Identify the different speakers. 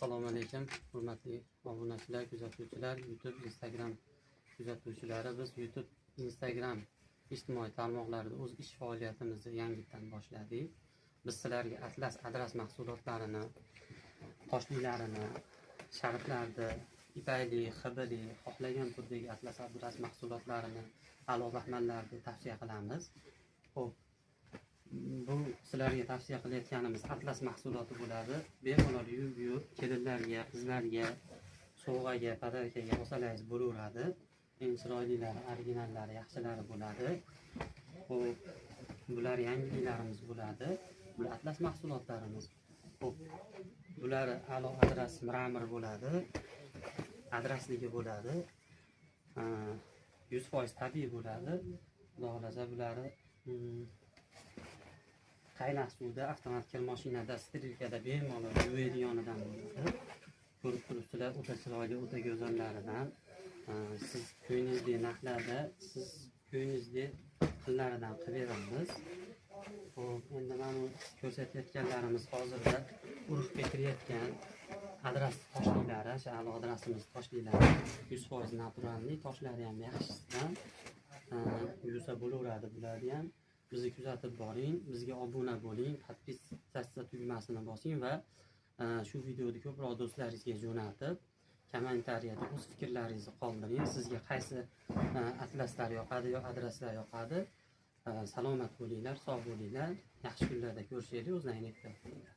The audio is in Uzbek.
Speaker 1: Assalomu alaykum, hurmatli obunachilar, kuzatuvchilar, YouTube, Instagram kuzatuvchilari. Biz YouTube, Instagram ijtimoiy tarmoqlarida o'z ish faoliyatimizni yangidan boshladik. Biz sizlarga Atlas adras mahsulotlarini, toshlilarini, sharflarni, ipakli, xibili, xohlagan turdagi Atlas adras mahsulotlarini, alo-baxmallarni tavsiya qilamiz. Xo'p, bu sizlarga tavsiya qilayotganimiz Atlas mahsuloti bo'ladi. Bemalol yuvib, kelinlarga, qizlarga, sovg'aga, podarkaga olsangiz bo'laveradi. Eng chiroylilari, originallari, yaxshilari bo'ladi. Xo'p, bular yangiliklarimiz bo'ladi. Bu Atlas mahsulotlarimiz. Xo'p, bular alo adras mramor bo'ladi. Adrasligi bo'ladi. 100% tabiiy bo'ladi. Xudo xolasa bulari qaynoq suvda, avtomat kir mashinada, sterilkada bemalol yuvadiganidan bo'ladi. Ko'rib turibsizlar, o'ta chiroyli, o'ta go'zallaridan. Siz ko'nglingizdagi narxlarda, siz ko'nglingizdagi xillaridan qilib beramiz. Xo'p, endi mana ko'rsatayotganlarimiz hozirda urfga kirayotgan adras toshlilari, o'sha alo adrasimiz toshlilari 100% naturalniy, toshlari ham yaxshisidan yuvsa bo'laveradi. Bularni ham bizni kuzatib boring, bizga obuna bo'ling, podpisatsiya tugmasini bosing va shu videoni ko'proq do'stlaringizga jo'natib, kommentariyada o'z fikrlaringizni qoldiring. Sizga qaysi atlaslar yoqadi yo adreslar yoqadi? Salomat bo'linglar, sog' bo'linglar. Yaxshi kunlarda ko'rishaylik, o'zlaringizni ehtiyot qiling.